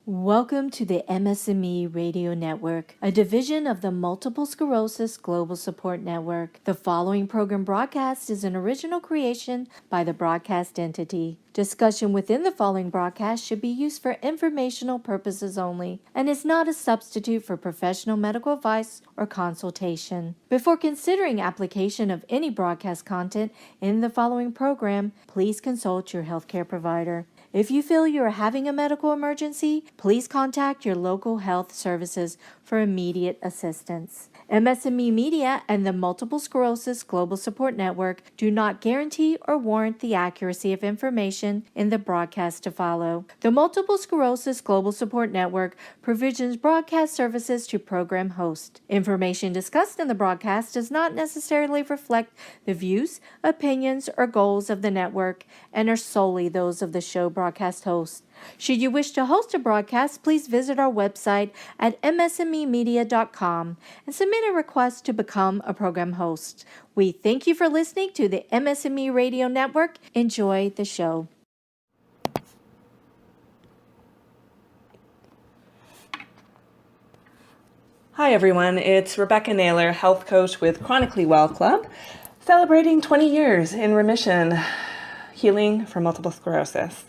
Welcome to the MS&Me Radio Network, a division of the Multiple Sclerosis Global Support Network. The following program broadcast is an original creation by the broadcast entity. Discussion within the following broadcast should be used for informational purposes only and is not a substitute for professional medical advice or consultation. Before considering application of any broadcast content in the following program, please consult your healthcare provider. If you feel you are having a medical emergency, please contact your local health services for immediate assistance. MS&Me Media and the Multiple Sclerosis Global Support Network do not guarantee or warrant the accuracy of information in the broadcast to follow. The Multiple Sclerosis Global Support Network provisions broadcast services to program hosts. Information discussed in the broadcast does not necessarily reflect the views, opinions, or goals of the network and are solely those of the show broadcast host. Should you wish to host a broadcast, please visit our website at msmemedia.com and submit a request to become a program host. We thank you for listening to the MS&Me Radio Network. Enjoy the show. Hi everyone, it's Rebecca Naylor, health coach with Chronically Well Club, celebrating 20 years in remission, healing from multiple sclerosis.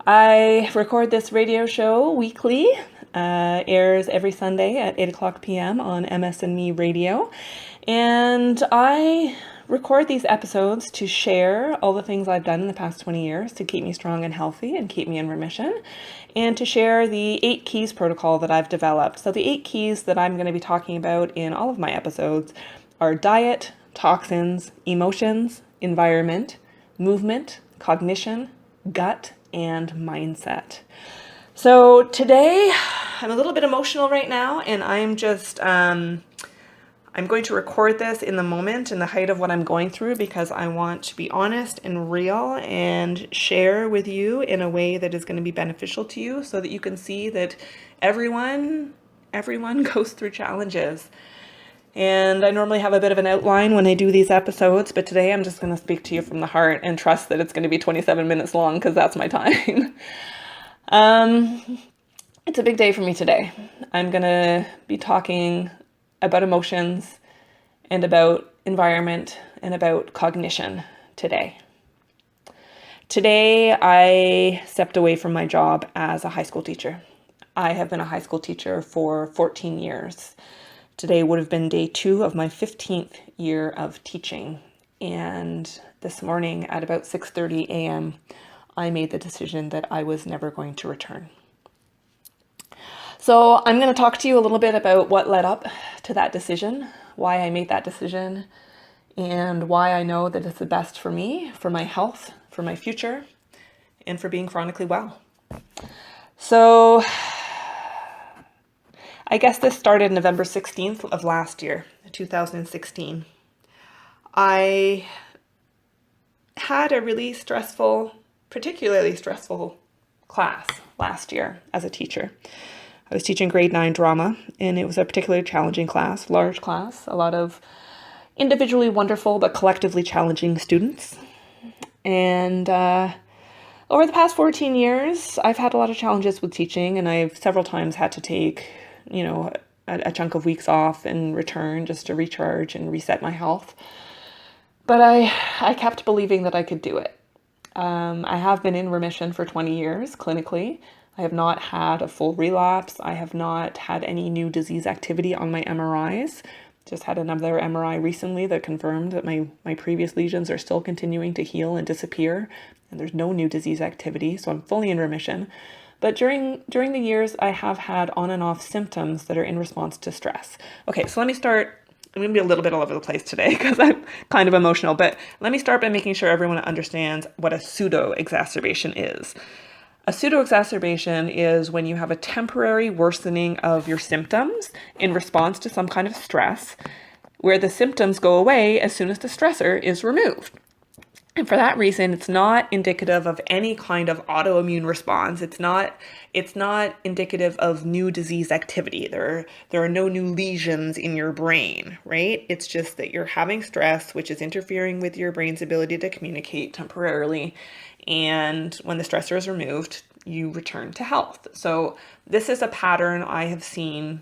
I record this radio show weekly, airs every Sunday at 8 o'clock p.m. on MS&Me Radio, and I record these episodes to share all the things I've done in the past 20 years to keep me strong and healthy and keep me in remission, and to share the 8 keys protocol that I've developed. So the 8 keys that I'm going to be talking about in all of my episodes are diet, toxins, emotions, environment, movement, cognition, gut, and mindset. So today I'm a little bit emotional right now, and I'm going to record this in the moment, in the height of what I'm going through, because I want to be honest and real and share with you in a way that is going to be beneficial to you, so that you can see that everyone goes through challenges. And I normally have a bit of an outline when I do these episodes, but today I'm just going to speak to you from the heart and trust that it's going to be 27 minutes long, because that's my time. It's a big day for me today. I'm going to be talking about emotions and about environment and about cognition today. Today, I stepped away from my job as a high school teacher. I have been a high school teacher for 14 years. Today would have been day 2 of my 15th year of teaching. And this morning at about 6:30 a.m., I made the decision that I was never going to return. So I'm going to talk to you a little bit about what led up to that decision, why I made that decision, and why I know that it's the best for me, for my health, for my future, and for being chronically well. So I guess this started November 16th of last year, 2016. I had a really particularly stressful class last year as a teacher. I was teaching grade 9 drama, and it was a particularly challenging class, large class, a lot of individually wonderful but collectively challenging students. And over the past 14 years, I've had a lot of challenges with teaching, and I've several times had to take, a chunk of weeks off and return just to recharge and reset my health. But I kept believing that I could do it. I have been in remission for 20 years clinically. I have not had a full relapse. I have not had any new disease activity on my MRIs. Just had another MRI recently that confirmed that my previous lesions are still continuing to heal and disappear, and there's no new disease activity, so I'm fully in remission. But during the years, I have had on and off symptoms that are in response to stress. Okay, so let me start. I'm going to be a little bit all over the place today because I'm kind of emotional, but let me start by making sure everyone understands what a pseudo-exacerbation is. A pseudo-exacerbation is when you have a temporary worsening of your symptoms in response to some kind of stress, where the symptoms go away as soon as the stressor is removed. And for that reason, it's not indicative of any kind of autoimmune response. It's not indicative of new disease activity. There are no new lesions in your brain, right? It's just that you're having stress, which is interfering with your brain's ability to communicate temporarily. And when the stressor is removed, you return to health. So this is a pattern I have seen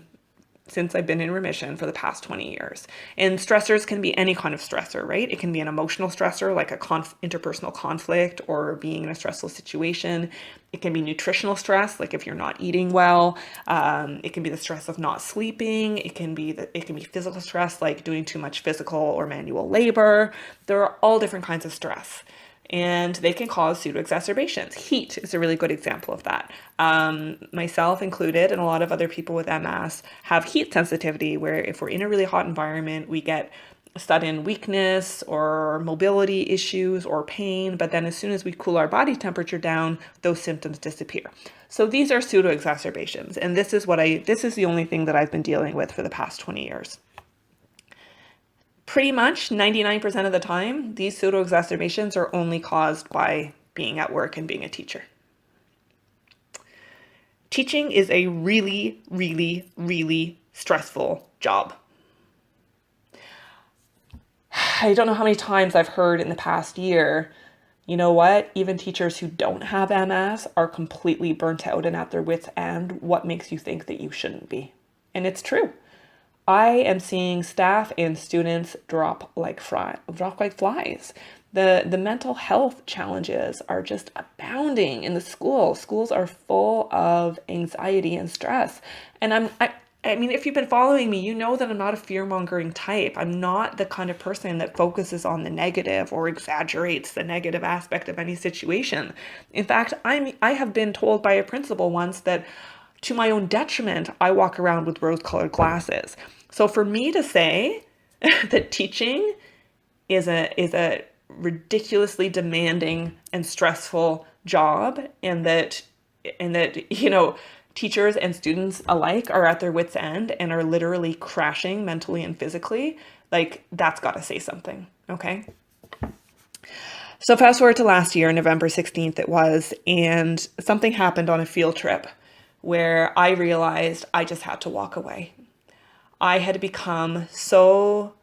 since I've been in remission for the past 20 years. And stressors can be any kind of stressor, right? It can be an emotional stressor, like a interpersonal conflict or being in a stressful situation. It can be nutritional stress, like if you're not eating well. It can be the stress of not sleeping. It can be physical stress, like doing too much physical or manual labor. There are all different kinds of stress, and they can cause pseudo-exacerbations. Heat is a really good example of that. Myself included, and a lot of other people with MS have heat sensitivity, where if we're in a really hot environment, we get sudden weakness or mobility issues or pain, but then as soon as we cool our body temperature down, those symptoms disappear. So these are pseudo-exacerbations, and this is the only thing that I've been dealing with for the past 20 years. Pretty much 99% of the time, these pseudo-exacerbations are only caused by being at work and being a teacher. Teaching is a really, really, really stressful job. I don't know how many times I've heard in the past year, you know what, even teachers who don't have MS are completely burnt out and at their wits' end. What makes you think that you shouldn't be? And it's true. I am seeing staff and students drop like flies. The mental health challenges are just abounding in the school. Schools are full of anxiety and stress. And I mean, if you've been following me, you know that I'm not a fear-mongering type. I'm not the kind of person that focuses on the negative or exaggerates the negative aspect of any situation. In fact, I have been told by a principal once that to my own detriment, I walk around with rose-colored glasses. So for me to say that teaching is a ridiculously demanding and stressful job, and that teachers and students alike are at their wits' end and are literally crashing mentally and physically, like, that's got to say something, okay? So fast forward to last year, November 16th it was, and something happened on a field trip where I realized I just had to walk away. I had become so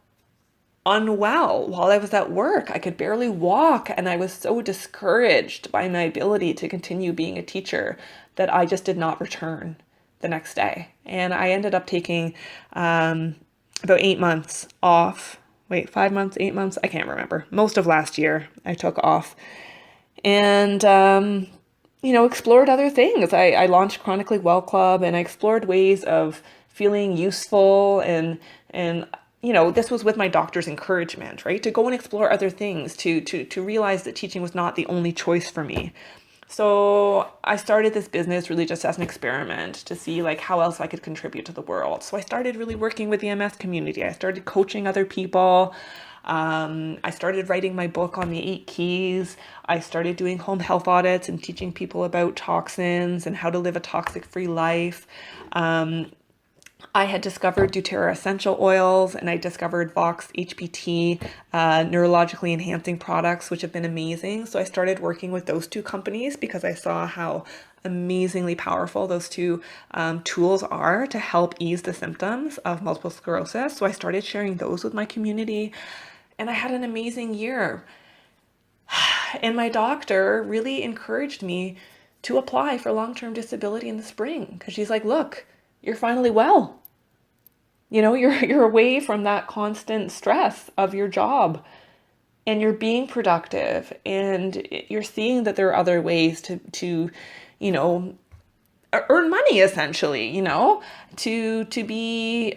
unwell while I was at work. I could barely walk, and I was so discouraged by my ability to continue being a teacher that I just did not return the next day. And I ended up taking about 8 months off. Wait, 5 months, 8 months? I can't remember. Most of last year I took off. And explored other things. I launched Chronically Well Club, and I explored ways of feeling useful, and this was with my doctor's encouragement, right? To go and explore other things, to realize that teaching was not the only choice for me. So I started this business really just as an experiment to see like how else I could contribute to the world. So I started really working with the MS community. I started coaching other people. I started writing my book on the 8 keys. I started doing home health audits and teaching people about toxins and how to live a toxic-free life. I had discovered doTERRA essential oils, and I discovered Vox HPT, neurologically enhancing products, which have been amazing. So I started working with those 2 companies because I saw how amazingly powerful those 2 tools are to help ease the symptoms of multiple sclerosis. So I started sharing those with my community, and I had an amazing year. And my doctor really encouraged me to apply for long-term disability in the spring, because she's like, look, you're finally well. You're away from that constant stress of your job, and you're being productive, and you're seeing that there are other ways to earn money, essentially, to do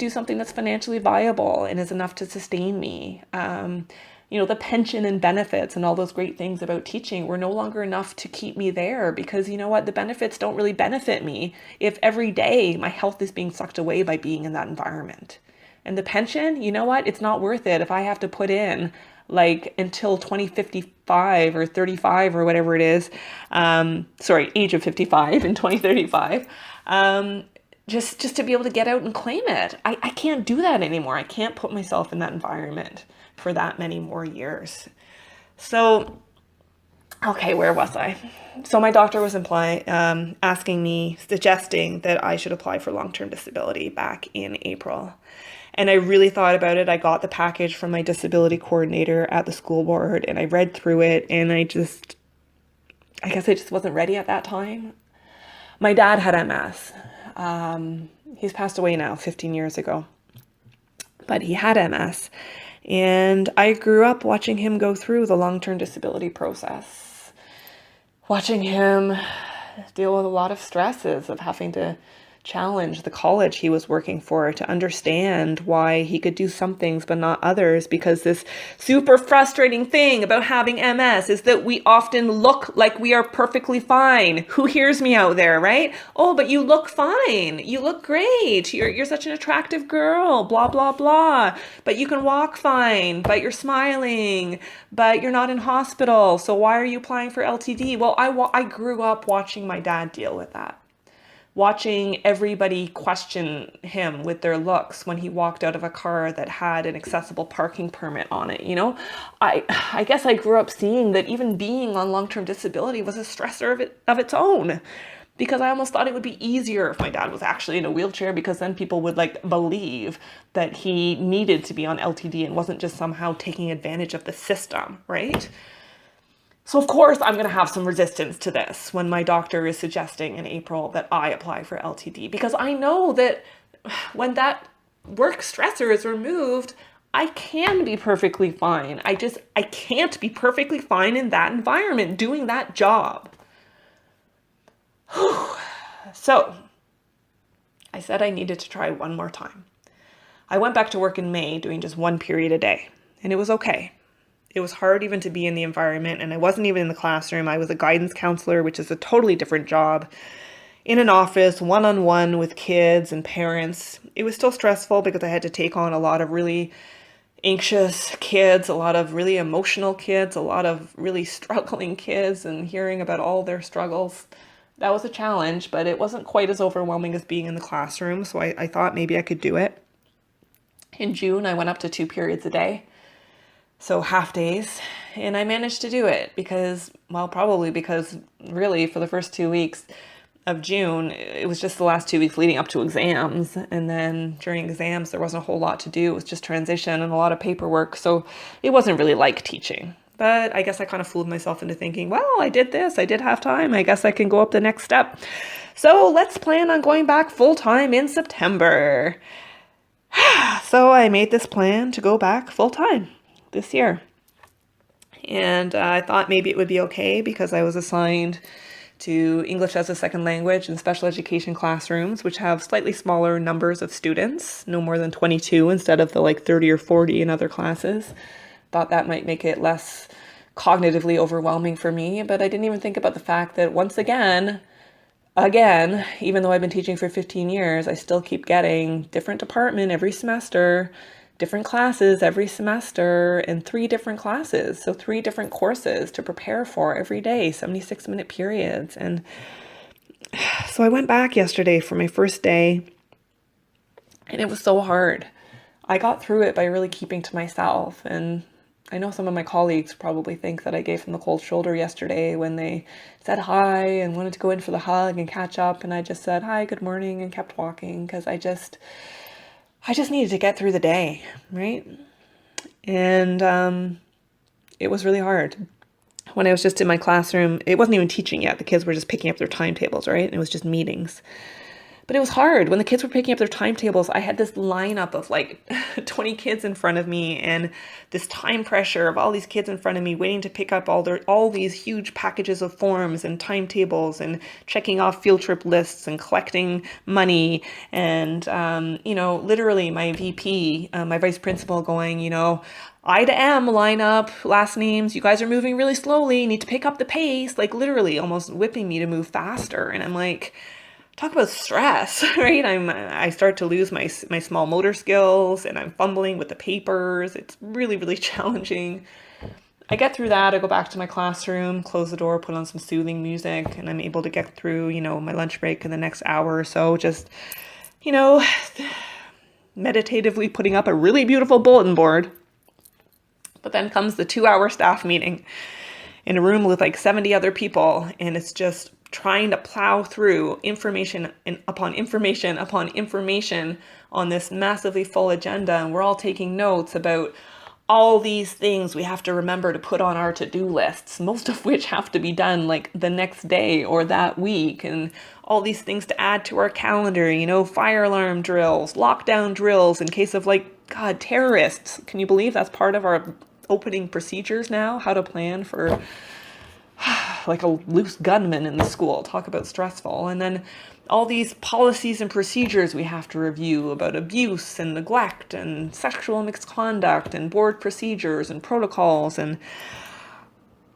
something that's financially viable and is enough to sustain me. The pension and benefits and all those great things about teaching were no longer enough to keep me there, because you know what? The benefits don't really benefit me if every day my health is being sucked away by being in that environment. And the pension, you know what? It's not worth it if I have to put in like until 2055 or 35 or whatever it is. Age of 55 in 2035. Just to be able to get out and claim it. I can't do that anymore. I can't put myself in that environment for that many more years. So, okay, where was I? So my doctor was suggesting that I should apply for long-term disability back in April. And I really thought about it. I got the package from my disability coordinator at the school board, and I read through it, and I guess I just wasn't ready at that time. My dad had MS. He's passed away now 15 years ago, but he had MS. And I grew up watching him go through the long-term disability process, watching him deal with a lot of stresses of having to challenge the college he was working for, to understand why he could do some things but not others, because this super frustrating thing about having MS is that we often look like we are perfectly fine. Who hears me out there, right? Oh, but you look fine. You look great. You're such an attractive girl, blah, blah, blah. But you can walk fine, but you're smiling, but you're not in hospital. So why are you applying for LTD? Well, I grew up watching my dad deal with that. Watching everybody question him with their looks when he walked out of a car that had an accessible parking permit on it. I guess I grew up seeing that even being on long-term disability was a stressor of its own, because I almost thought it would be easier if my dad was actually in a wheelchair, because then people would believe that he needed to be on LTD and wasn't just somehow taking advantage of the system, right? So of course I'm going to have some resistance to this when my doctor is suggesting in April that I apply for LTD, because I know that when that work stressor is removed, I can be perfectly fine. I can't be perfectly fine in that environment doing that job. So I said I needed to try one more time. I went back to work in May doing just one period a day, and it was okay. It was hard even to be in the environment, and I wasn't even in the classroom. I was a guidance counselor, which is a totally different job, in an office, one-on-one with kids and parents. It was still stressful because I had to take on a lot of really anxious kids, a lot of really emotional kids, a lot of really struggling kids, and hearing about all their struggles. That was a challenge, but it wasn't quite as overwhelming as being in the classroom, so I thought maybe I could do it. In June, I went up to 2 periods a day. So half days, and I managed to do it probably because really for the first 2 weeks of June, it was just the last 2 weeks leading up to exams. And then during exams, there wasn't a whole lot to do. It was just transition and a lot of paperwork. So it wasn't really like teaching. But I guess I kind of fooled myself into thinking, well, I did this. I did half time. I guess I can go up the next step. So let's plan on going back full time in September. So I made this plan to go back full time this year. And I thought maybe it would be okay because I was assigned to English as a second language and special education classrooms, which have slightly smaller numbers of students, no more than 22 instead of the 30 or 40 in other classes. Thought that might make it less cognitively overwhelming for me, but I didn't even think about the fact that once again, even though I've been teaching for 15 years, I still keep getting different department every semester, different classes every semester, and 3 different classes. So 3 different courses to prepare for every day, 76-minute periods. And so I went back yesterday for my first day, and it was so hard. I got through it by really keeping to myself. And I know some of my colleagues probably think that I gave them the cold shoulder yesterday when they said hi and wanted to go in for the hug and catch up. And I just said, hi, good morning, and kept walking because I just needed to get through the day, right? And it was really hard. When I was just in my classroom, it wasn't even teaching yet. The kids were just picking up their timetables, right? And it was just meetings. But it was hard. When the kids were picking up their timetables, I had this lineup of 20 kids in front of me, and this time pressure of all these kids in front of me waiting to pick up all these huge packages of forms and timetables and checking off field trip lists and collecting money. And, literally my VP, my vice principal going, I to M lineup, last names, you guys are moving really slowly, need to pick up the pace, literally almost whipping me to move faster. And I'm like, talk about stress, right? I start to lose my small motor skills, and I'm fumbling with the papers. It's really, really challenging. I get through that. I go back to my classroom, close the door, put on some soothing music, and I'm able to get through, my lunch break in the next hour or so. Just, meditatively putting up a really beautiful bulletin board. But then comes the 2-hour staff meeting in a room with 70 other people, and it's just trying to plow through information upon information upon information on this massively full agenda. And we're all taking notes about all these things we have to remember to put on our to-do lists, most of which have to be done like the next day or that week, and all these things to add to our calendar, fire alarm drills, lockdown drills in case of God, terrorists. Can you believe that's part of our opening procedures now? How to plan for like a loose gunman in the school. Talk about stressful. And then all these policies and procedures we have to review about abuse and neglect and sexual misconduct and board procedures and protocols. And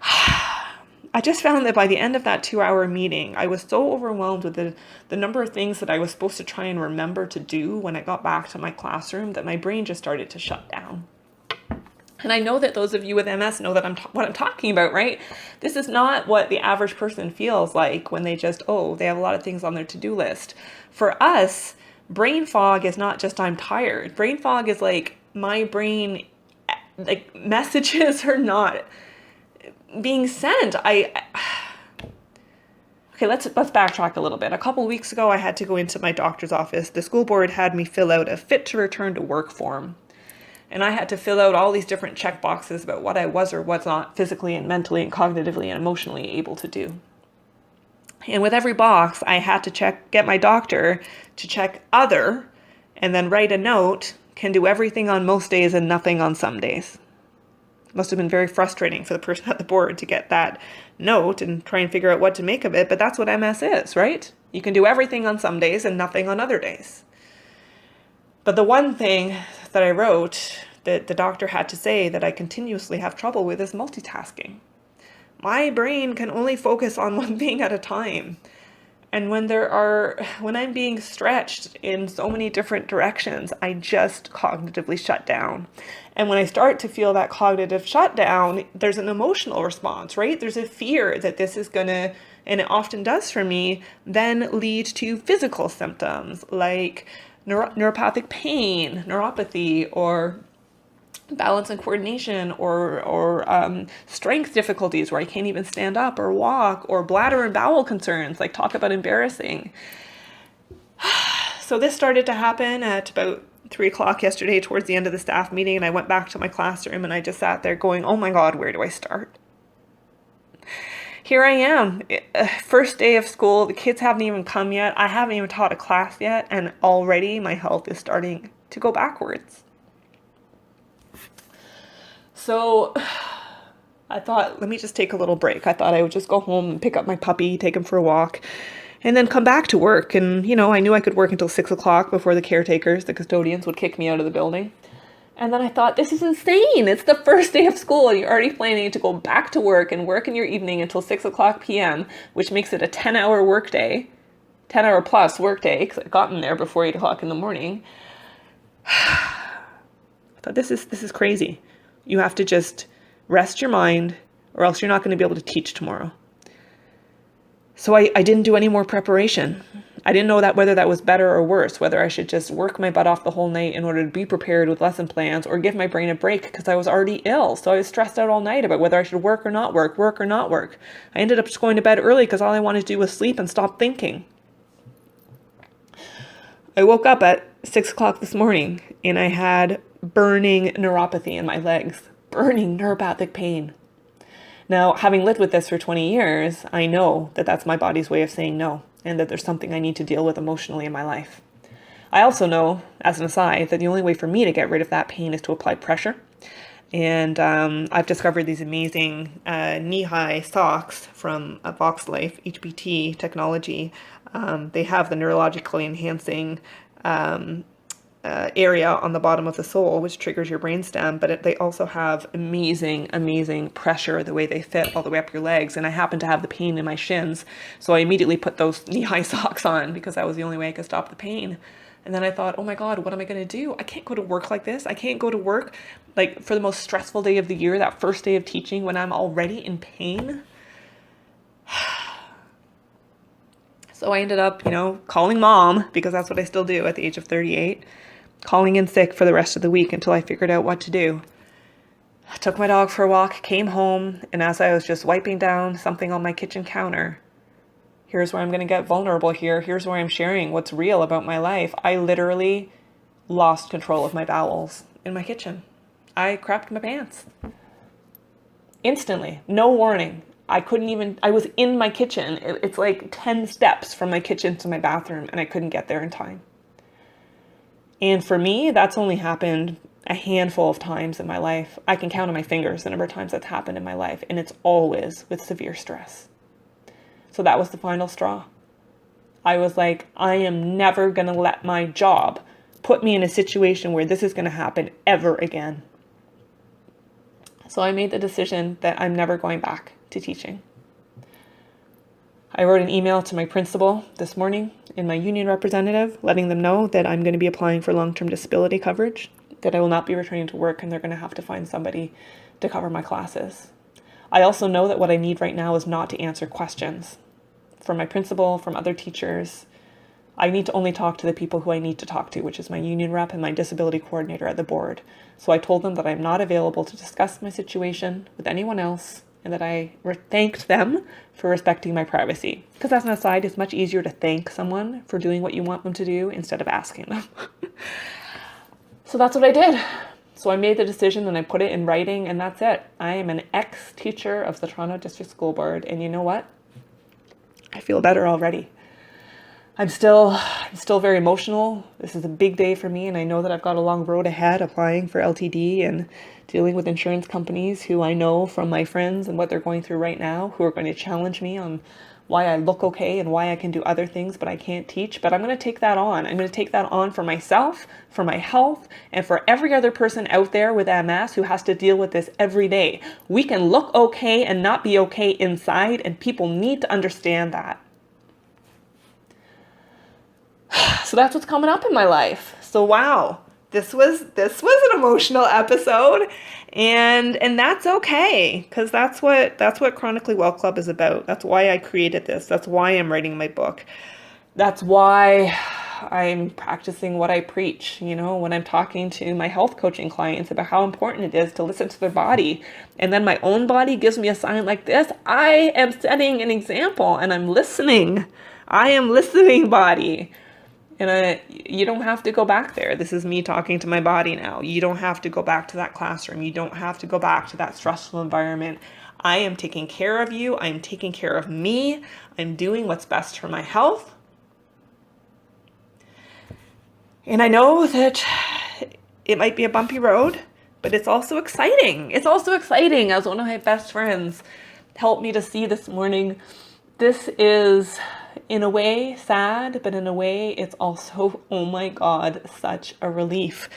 I just found that by the end of that 2-hour meeting, I was so overwhelmed with the number of things that I was supposed to try and remember to do when I got back to my classroom that my brain just started to shut down. And I know that those of you with MS know that what I'm talking about, right? This is not what the average person feels like when they they have a lot of things on their to-do list. For us, brain fog is not just I'm tired. Brain fog is like my brain, messages are not being sent. Okay, let's backtrack a little bit. A couple of weeks ago, I had to go into my doctor's office. The school board had me fill out a fit to return to work form. And I had to fill out all these different check boxes about what I was or was not physically and mentally and cognitively and emotionally able to do. And with every box, I had to get my doctor to check other, and then write a note, can do everything on most days and nothing on some days. Must have been very frustrating for the person at the board to get that note and try and figure out what to make of it, but that's what MS is, right? You can do everything on some days and nothing on other days. But the one thing that I wrote that the doctor had to say that I continuously have trouble with is multitasking. My brain can only focus on one thing at a time. And when I'm being stretched in so many different directions, I just cognitively shut down. And when I start to feel that cognitive shutdown, there's an emotional response, right? There's a fear that this is gonna, and it often does for me, then lead to physical symptoms like neuropathic pain, neuropathy, or balance and coordination, or strength difficulties where I can't even stand up or walk, or bladder and bowel concerns, like talk about embarrassing. So this started to happen at about 3:00 yesterday towards the end of the staff meeting, and I went back to my classroom and I just sat there going, oh my God, where do I start? Here I am, first day of school, the kids haven't even come yet, I haven't even taught a class yet, and already my health is starting to go backwards. So I thought, let me just take a little break. I thought I would just go home and pick up my puppy, take him for a walk, and then come back to work. And, I knew I could work until 6:00 before the caretakers, the custodians, would kick me out of the building. And then I thought, this is insane. It's the first day of school and you're already planning to go back to work and work in your evening until 6:00 p.m., which makes it a 10-hour workday, 10-hour plus workday, because I got in there before 8:00 in the morning. I thought, this is crazy. You have to just rest your mind or else you're not going to be able to teach tomorrow. So I didn't do any more preparation. I didn't know whether that was better or worse, whether I should just work my butt off the whole night in order to be prepared with lesson plans, or give my brain a break because I was already ill. So I was stressed out all night about whether I should work or not work or not work. I ended up just going to bed early because all I wanted to do was sleep and stop thinking. I woke up at 6:00 this morning and I had burning neuropathy in my legs, burning neuropathic pain. Now, having lived with this for 20 years, I know that that's my body's way of saying no, and that there's something I need to deal with emotionally in my life. I also know, as an aside, that the only way for me to get rid of that pain is to apply pressure. And I've discovered these amazing knee-high socks from VoxLife, HBT technology. They have the neurologically enhancing area on the bottom of the sole, which triggers your brainstem, but they also have amazing pressure the way they fit all the way up your legs. And I happen to have the pain in my shins, so I immediately put those knee-high socks on because that was the only way I could stop the pain. And then I thought, oh my God, what am I going to do? I can't go to work like this. I can't go to work like for the most stressful day of the year, that first day of teaching, when I'm already in pain. So I ended up, calling mom, because that's what I still do at the age of 38. Calling in sick for the rest of the week until I figured out what to do. I took my dog for a walk, came home, and as I was just wiping down something on my kitchen counter, here's where I'm going to get vulnerable here. Here's where I'm sharing what's real about my life. I literally lost control of my bowels in my kitchen. I crapped my pants. Instantly, no warning. I was in my kitchen. It's like 10 steps from my kitchen to my bathroom, and I couldn't get there in time. And for me, that's only happened a handful of times in my life. I can count on my fingers the number of times that's happened in my life, and it's always with severe stress. So that was the final straw. I was like, I am never going to let my job put me in a situation where this is going to happen ever again. So I made the decision that I'm never going back to teaching. I wrote an email to my principal this morning and my union representative, letting them know that I'm going to be applying for long-term disability coverage, that I will not be returning to work, and they're going to have to find somebody to cover my classes. I also know that what I need right now is not to answer questions from my principal, from other teachers. I need to only talk to the people who I need to talk to, which is my union rep and my disability coordinator at the board. So I told them that I'm not available to discuss my situation with anyone else, and that I thanked them for respecting my privacy. Because as an aside, it's much easier to thank someone for doing what you want them to do instead of asking them. So that's what I did. So I made the decision and I put it in writing, and that's it. I am an ex-teacher of the Toronto District School Board, and you know what? I feel better already. I'm still very emotional. This is a big day for me, and I know that I've got a long road ahead applying for LTD and dealing with insurance companies who I know from my friends and what they're going through right now, who are going to challenge me on why I look okay and why I can do other things, but I can't teach. But I'm going to take that on. I'm going to take that on for myself, for my health, and for every other person out there with MS who has to deal with this every day. We can look okay and not be okay inside, and people need to understand that. So that's what's coming up in my life. So wow, this was an emotional episode, and that's okay, because that's what Chronically Well Club is about. That's why I created this. That's why I'm writing my book. That's why I'm practicing what I preach, when I'm talking to my health coaching clients about how important it is to listen to their body. And then my own body gives me a sign like this. I am setting an example, and I'm listening. I am listening, body. And you don't have to go back there. This is me talking to my body now. You don't have to go back to that classroom. You don't have to go back to that stressful environment. I am taking care of you. I'm taking care of me. I'm doing what's best for my health. And I know that it might be a bumpy road, but it's also exciting. It's also exciting, as one of my best friends helped me to see this morning. This is, in a way, sad, but in a way, it's also, oh my God, such a relief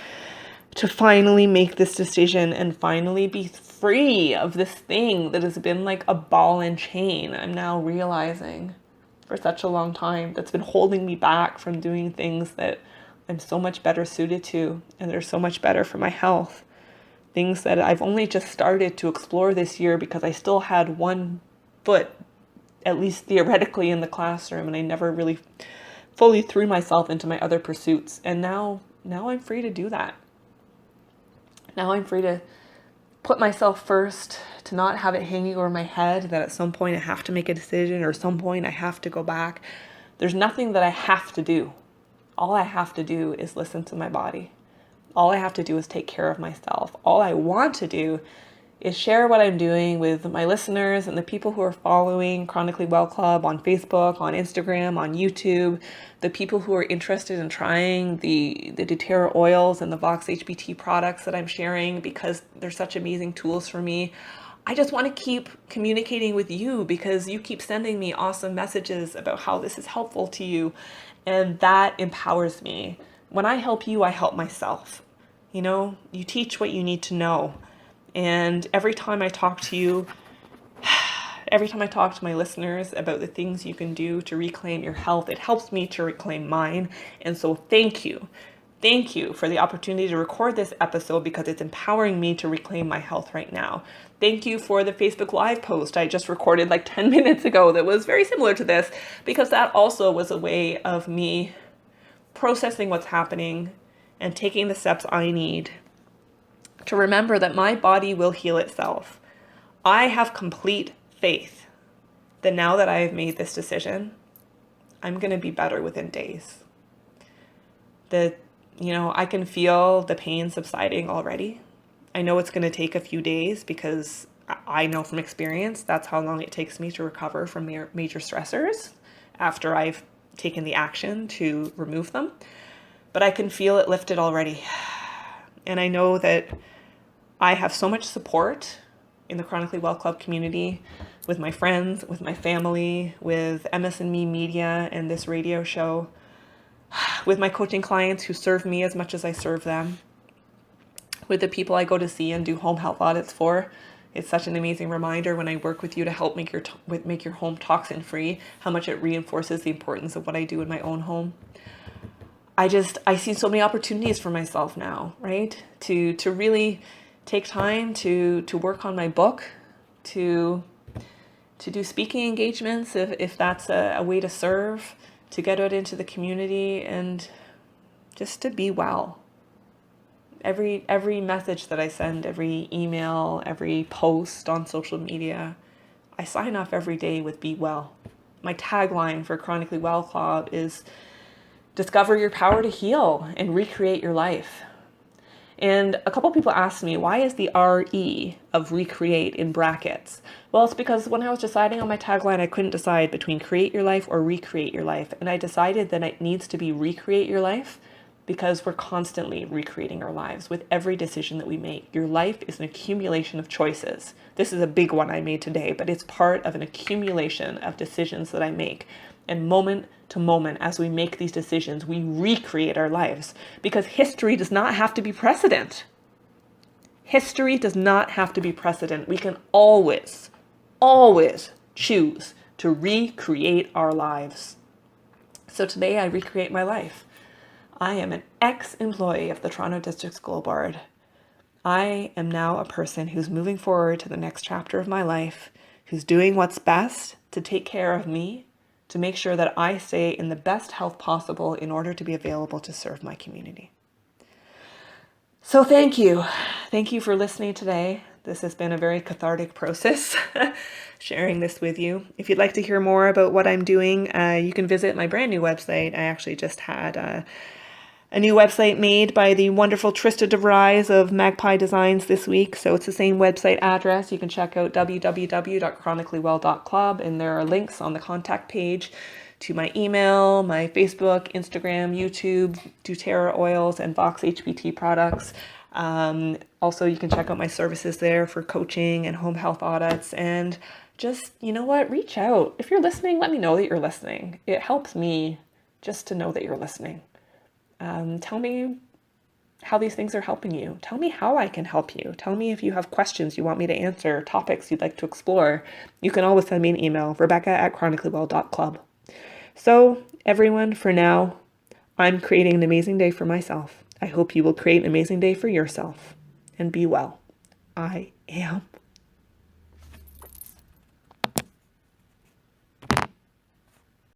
to finally make this decision and finally be free of this thing that has been like a ball and chain. I'm now realizing for such a long time that's been holding me back from doing things that I'm so much better suited to, and they're so much better for my health. Things that I've only just started to explore this year because I still had one foot, at least theoretically, in the classroom, and I never really fully threw myself into my other pursuits. And now I'm free to do that. Now I'm free to put myself first, to not have it hanging over my head that at some point I have to make a decision, or some point I have to go back. There's nothing that I have to do. All I have to do is listen to my body. All I have to do is take care of myself. All I want to do is share what I'm doing with my listeners and the people who are following Chronically Well Club on Facebook, on Instagram, on YouTube, the people who are interested in trying the doTERRA oils and the Vox HBT products that I'm sharing because they're such amazing tools for me. I just want to keep communicating with you because you keep sending me awesome messages about how this is helpful to you, and that empowers me. When I help you, I help myself. You teach what you need to know. And every time I talk to you, every time I talk to my listeners about the things you can do to reclaim your health, it helps me to reclaim mine. And so thank you. Thank you for the opportunity to record this episode because it's empowering me to reclaim my health right now. Thank you for the Facebook Live post I just recorded like 10 minutes ago that was very similar to this, because that also was a way of me processing what's happening and taking the steps I need to remember that my body will heal itself. I have complete faith that now that I have made this decision, I'm going to be better within days. That, I can feel the pain subsiding already. I know it's going to take a few days because I know from experience that's how long it takes me to recover from major stressors after I've taken the action to remove them. But I can feel it lifted already. And I know that I have so much support in the Chronically Well Club community, with my friends, with my family, with MS&Me Media and this radio show, with my coaching clients who serve me as much as I serve them, with the people I go to see and do home health audits for. It's such an amazing reminder when I work with you to help make your home toxin free, how much it reinforces the importance of what I do in my own home. I see so many opportunities for myself now, right? To really take time to work on my book, to do speaking engagements if that's a way to serve, to get out into the community, and just to be well. Every message that I send, every email, every post on social media, I sign off every day with be well. My tagline for Chronically Well Club is discover your power to heal and recreate your life. And a couple people asked me, why is the RE of recreate in brackets? Well, it's because when I was deciding on my tagline, I couldn't decide between create your life or recreate your life. And I decided that it needs to be recreate your life because we're constantly recreating our lives with every decision that we make. Your life is an accumulation of choices. This is a big one I made today, but it's part of an accumulation of decisions that I make. And moment to moment, as we make these decisions, we recreate our lives because history does not have to be precedent. History does not have to be precedent. We can always choose to recreate our lives. So today I recreate my life. I am an ex-employee of the Toronto District School Board. I am now a person who's moving forward to the next chapter of my life, who's doing what's best to take care of me, to make sure that I stay in the best health possible in order to be available to serve my community. So thank you. Thank you for listening today. This has been a very cathartic process, sharing this with you. If you'd like to hear more about what I'm doing, you can visit my brand new website. I actually just had a new website made by the wonderful Trista DeVries of Magpie Designs this week. So it's the same website address. You can check out www.chronicallywell.club, and there are links on the contact page to my email, my Facebook, Instagram, YouTube, doTERRA oils, and Vox HPT products. Also, you can check out my services there for coaching and home health audits. And just, you know what, reach out. If you're listening, let me know that you're listening. It helps me just to know that you're listening. Tell me how these things are helping you. Tell me how I can help you. Tell me if you have questions you want me to answer, topics you'd like to explore. You can always send me an email, rebecca@chronicallywell.club. So everyone, for now, I'm creating an amazing day for myself. I hope you will create an amazing day for yourself and be well. I am